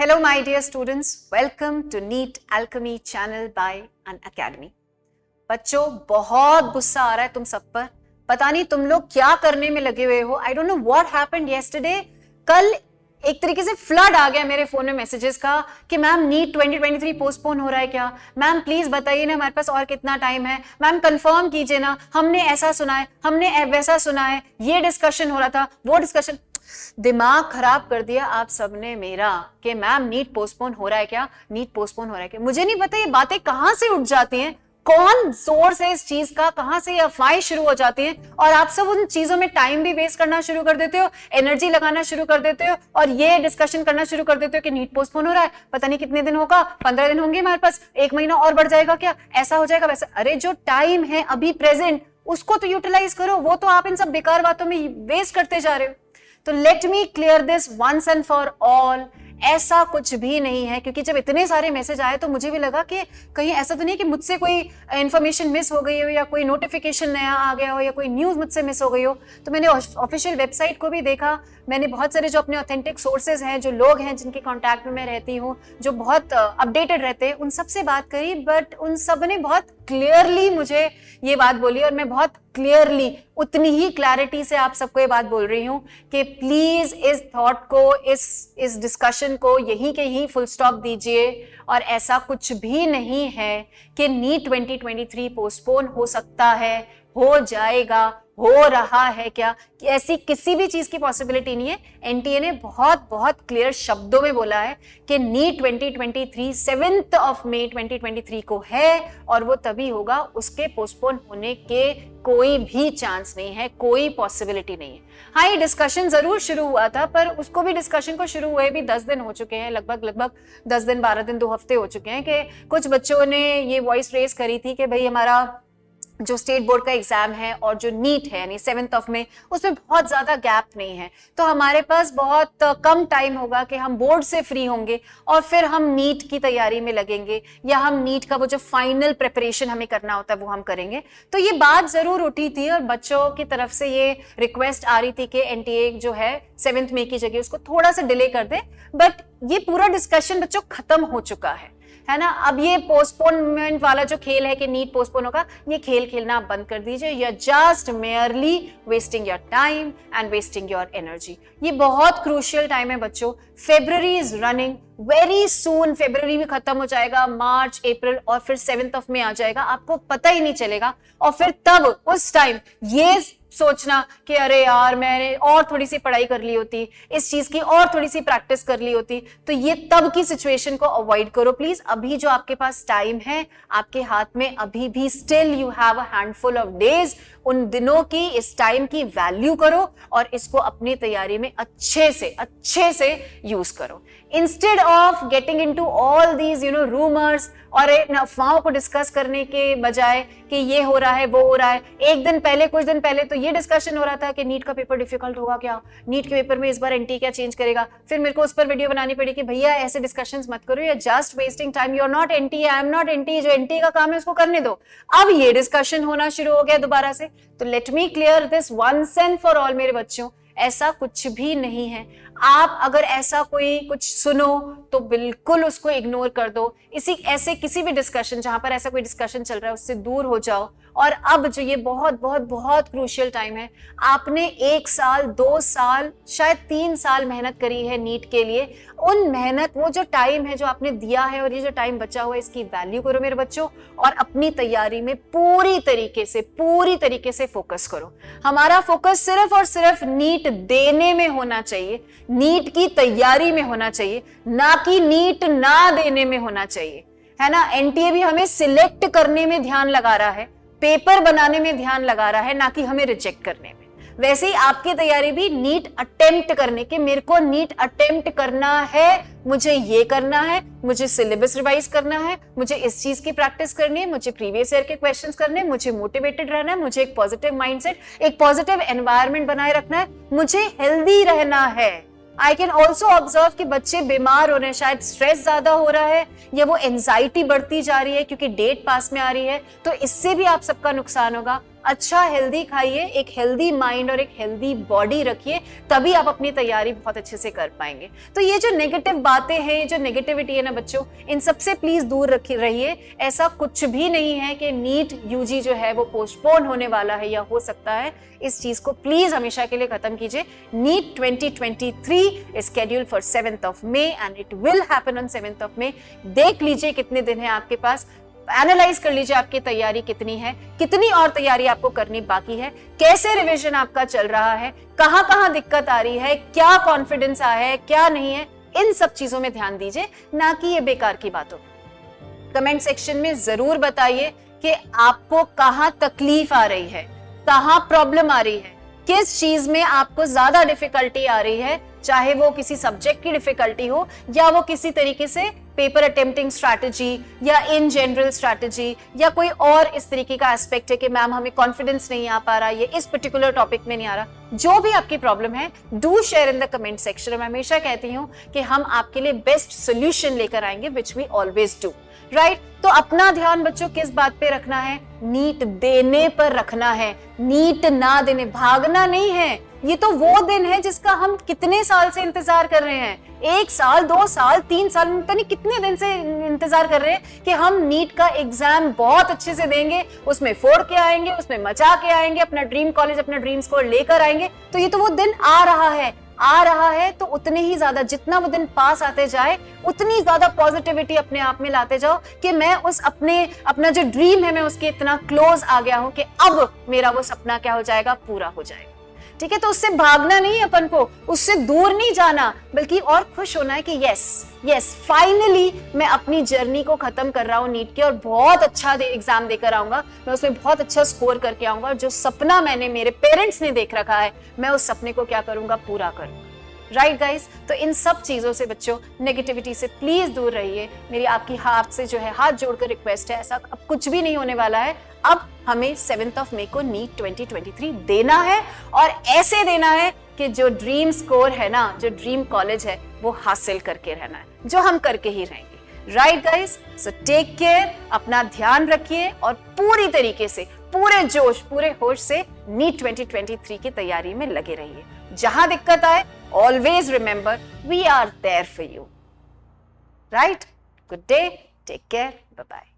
Hello my dear students, welcome to NEET Alchemy channel by Unacademy। बच्चों बहुत गुस्सा आ रहा है तुम सब पर, पता नहीं तुम लोग क्या करने में लगे हुए हो। I don't know what happened yesterday। कल एक तरीके से फ्लड आ गया मेरे फोन में मैसेजेस का कि मैम नीट 2023 पोस्टपोन हो रहा है क्या, मैम प्लीज बताइए ना हमारे पास और कितना टाइम है, मैम कंफर्म कीजिए ना, हमने ऐसा सुना है, हमने वैसा सुना है, ये डिस्कशन हो रहा था, वो डिस्कशन। दिमाग खराब कर दिया आप सबने मेरा कि मैम नीट पोस्टपोन हो रहा है क्या, नीट पोस्टपोन हो रहा है क्या। मुझे नहीं पता ये बातें कहां से उठ जाती हैं, कौन सोर्स है इस चीज का, कहां से ये अफवाहें शुरू हो जाती हैं और आप सब उन चीजों में टाइम भी वेस्ट करना शुरू कर देते हो, एनर्जी लगाना शुरू कर देते हो और ये डिस्कशन करना शुरू कर देते हो कि नीट पोस्टपोन हो रहा है, पता नहीं कितने दिन होगा, 15 दिन होंगे हमारे पास, 1 महीना और बढ़ जाएगा क्या, ऐसा हो जाएगा वैसा। अरे जो टाइम है अभी प्रेजेंट उसको तो यूटिलाइज करो, वो तो आप इन सब बेकार बातों में वेस्ट करते जा रहे हो। तो let me clear this once and for all, ऐसा कुछ भी नहीं है। क्योंकि जब इतने सारे मैसेज आए तो मुझे भी लगा कि कहीं ऐसा तो नहीं कि मुझसे कोई इंफॉर्मेशन मिस हो गई हो या कोई नोटिफिकेशन नया आ गया हो या कोई न्यूज़ मुझसे मिस हो गई हो। तो मैंने ऑफिशियल वेबसाइट को भी देखा, मैंने बहुत सारे जो अपने ऑथेंटिक सोर्सेज हैं, जो लोग हैं जिनके कॉन्टैक्ट में मैं रहती हूँ, जो बहुत अपडेटेड रहते हैं, उन सब से बात करी। बट उन सब ने बहुत क्लियरली मुझे ये बात बोली और मैं बहुत क्लियरली उतनी ही क्लैरिटी से आप सबको ये बात बोल रही हूँ कि प्लीज इस थॉट को, इस डिस्कशन को यहीं के यहीं फुल स्टॉप दीजिए। और ऐसा कुछ भी नहीं है कि नीट 2023 पोस्टपोन हो सकता है, हो जाएगा, हो रहा है क्या, ऐसी किसी भी चीज की पॉसिबिलिटी नहीं है। एनटीए ने बहुत बहुत क्लियर शब्दों में बोला है कि नीट 2023 7 मई 2023 को है और वो तभी होगा, उसके पोस्टपोन होने के कोई भी चांस नहीं है, कोई पॉसिबिलिटी नहीं है। हाँ, ये डिस्कशन जरूर शुरू हुआ था पर उसको भी, डिस्कशन को शुरू हुए भी 10 दिन हो चुके हैं, लगभग 10 दिन 12 दिन 2 हफ्ते हो चुके हैं कि कुछ बच्चों ने ये वॉइस रेज करी थी कि भाई हमारा जो स्टेट बोर्ड का एग्जाम है और जो नीट है यानी 7 में, उसमें बहुत ज्यादा गैप नहीं है, तो हमारे पास बहुत कम टाइम होगा कि हम बोर्ड से फ्री होंगे और फिर हम नीट की तैयारी में लगेंगे या हम नीट का वो जो फाइनल प्रिपरेशन हमें करना होता है वो हम करेंगे। तो ये बात जरूर उठी थी और बच्चों की तरफ से ये रिक्वेस्ट आ रही थी कि एनटीए जो है 7 मई की जगह उसको थोड़ा सा डिले कर दे। बट ये पूरा डिस्कशन बच्चों खत्म हो चुका है ना। अब ये पोस्टपोनमेंट वाला जो खेल है कि नीट पोस्टपोन होगा, ये खेल खेलना आप बंद कर दीजिए। You are just merely wasting your time and wasting your energy. ये बहुत क्रूशियल टाइम है बच्चों। February is running very soon, February भी खत्म हो जाएगा, मार्च, अप्रैल और फिर 7 में आ जाएगा, आपको पता ही नहीं चलेगा। और फिर तब उस टाइम ये सोचना कि अरे यार मैंने और थोड़ी सी पढ़ाई कर ली होती, इस चीज की और थोड़ी सी प्रैक्टिस कर ली होती, तो ये तब की सिचुएशन को अवॉइड करो प्लीज। अभी जो आपके पास टाइम है आपके हाथ में, अभी भी still you have a handful of days, उन दिनों की, इस टाइम की वैल्यू करो और इसको अपनी तैयारी में अच्छे से यूज करो। Instead of getting into all these rumours और इन अफवाहों को डिस्कस करने के बजाय कि ये हो रहा है, वो हो रहा है। एक दिन पहले, कुछ दिन पहले तो ये डिस्कशन हो रहा था कि नीट का पेपर डिफिकल्ट होगा क्या, नीट के पेपर में इस बार एनटीए क्या चेंज करेगा। फिर मेरे को उस पर वीडियो बनानी पड़ी कि भैया ऐसे डिस्कशंस मत करो, you are just wasting time, you are not NTA, I am not NTA, जो एनटीए का काम है उसको करने दो। अब ये डिस्कशन होना शुरू हो गया दोबारा से। तो let me clear this once and for all मेरे बच्चों, ऐसा कुछ भी नहीं है। आप अगर ऐसा कोई कुछ सुनो तो बिल्कुल उसको इग्नोर कर दो। ऐसे किसी भी डिस्कशन जहां पर ऐसा कोई डिस्कशन चल रहा है उससे दूर हो जाओ। और अब जो ये बहुत बहुत बहुत क्रूशियल टाइम है, आपने 1 साल 2 साल शायद 3 साल मेहनत करी है नीट के लिए, उन मेहनत, वो जो टाइम है जो आपने दिया है और ये जो टाइम बचा हुआ है, इसकी वैल्यू करो मेरे बच्चों और अपनी तैयारी में पूरी तरीके से फोकस करो। हमारा फोकस सिर्फ और सिर्फ नीट देने में होना चाहिए, नीट की तैयारी में होना चाहिए, ना कि नीट ना देने में होना चाहिए, है ना। एनटीए भी हमें सिलेक्ट करने में ध्यान लगा रहा है, पेपर बनाने में ध्यान लगा रहा है, ना कि हमें रिजेक्ट करने में। वैसे ही आपकी तैयारी भी नीट अटेम्प्ट करने के, मेरे को नीट अटेम्प्ट करना है, मुझे ये करना है, मुझे सिलेबस रिवाइज करना है, मुझे इस चीज की प्रैक्टिस करनी है, मुझे प्रीवियस ईयर के क्वेश्चंस करने हैं, मुझे मोटिवेटेड रहना है, मुझे एक पॉजिटिव माइंडसेट, एक पॉजिटिव एनवायरनमेंट बनाए रखना है, मुझे हेल्दी रहना है। आई कैन ऑल्सो ऑब्जर्व कि बच्चे बीमार हो रहे हैं, शायद स्ट्रेस ज्यादा हो रहा है या वो एंजाइटी बढ़ती जा रही है क्योंकि डेट पास में आ रही है, तो इससे भी आप सबका नुकसान होगा। अच्छा हेल्दी खाइए, एक हेल्दी माइंड और एक हेल्दी बॉडी रखिए, तभी आप अपनी तैयारी बहुत अच्छे से कर पाएंगे। तो ये जो नेगेटिव बातें हैं, जो नेगेटिविटी है ना बच्चों, इन सबसे प्लीज दूर रहिए। ऐसा कुछ भी नहीं है कि नीट यूजी जो है वो पोस्टपोन होने वाला है या हो सकता है। इस चीज को प्लीज हमेशा के लिए खत्म कीजिए। NEET 2023 is scheduled for 7th of May and it will happen on 7th of May। देख लीजिए कितने दिन है आपके पास, एनालाइज कर लीजिए आपकी तैयारी कितनी है, कितनी और तैयारी आपको करनी बाकी है, कैसे रिवीजन आपका चल रहा है, कहां कहां दिक्कत आ रही है, क्या कॉन्फिडेंस आया है, क्या नहीं है। इन सब चीजों में ध्यान दीजिए, ना कि ये बेकार की बातों। कमेंट सेक्शन में जरूर बताइए कि आपको कहां तकलीफ आ रही है, कहां प्रॉब्लम आ रही है, किस चीज में आपको ज्यादा डिफिकल्टी आ रही है, चाहे वो किसी सब्जेक्ट की डिफिकल्टी हो या वो किसी तरीके से पेपर अटेम्प्टिंग स्ट्रैटेजी या इन जनरल स्ट्रैटेजी या कोई और इस तरीके का एस्पेक्ट है कि मैम हमें कॉन्फिडेंस नहीं आ पा रहा, ये इस पर्टिकुलर टॉपिक में नहीं आ रहा। जो भी आपकी प्रॉब्लम है, do share in the comment section. मैं हमेशा कहती हूँ कि हम आपके लिए बेस्ट सोल्यूशन लेकर आएंगे, which we always do, right. तो अपना ध्यान बच्चों किस बात पे रखना है? नीट देने पर रखना है, नीट ना देने, भागना नहीं है। ये तो वो दिन है जिसका हम कितने साल से इंतजार कर रहे हैं, 1 साल 2 साल 3 साल, पता नहीं कितने दिन से इंतजार कर रहे हैं कि हम नीट का एग्जाम बहुत अच्छे से देंगे, उसमें फोड़ के आएंगे, उसमें मचा के आएंगे, अपना ड्रीम कॉलेज, अपना ड्रीम स्कोर लेकर आएंगे। तो ये तो वो दिन आ रहा है, तो उतने ही ज्यादा, जितना वो दिन पास आते जाए, उतनी ज्यादा पॉजिटिविटी अपने आप में लाते जाओ कि मैं उस अपना जो ड्रीम है, मैं उसके इतना क्लोज आ गया हूं कि अब मेरा वो सपना क्या हो जाएगा, पूरा हो जाएगा। ठीक है, तो उससे भागना नहीं है अपन को, उससे दूर नहीं जाना, बल्कि और खुश होना है कि यस फाइनली मैं अपनी जर्नी को खत्म कर रहा हूं नीट की, और बहुत अच्छा एग्जाम देकर आऊंगा, मैं उसमें बहुत अच्छा स्कोर करके आऊंगा, और जो सपना मैंने, मेरे पेरेंट्स ने देख रखा है, मैं उस सपने को क्या करूंगा, पूरा करूंगा। राइट गाइस, तो इन सब चीजों से बच्चों, नेगेटिविटी से प्लीज दूर रहिए। मेरी आपकी आपसे जो है हाथ जोड़कर रिक्वेस्ट है, ऐसा अब कुछ भी नहीं होने वाला है। अब हमें 7th of May को नीट 2023 देना है, और ऐसे देना है कि जो ड्रीम स्कोर है ना, जो ड्रीम कॉलेज है, वो हासिल करके रहना है, जो हम करके ही रहेंगे। Right guys, so take care, अपना ध्यान रखिए और पूरी तरीके से, पूरे जोश, पूरे होश से नीट 2023 की तैयारी में लगे रहिए। जहां दिक्कत आए, always remember we are there for you. Right? Good day. Take care. Bye-bye.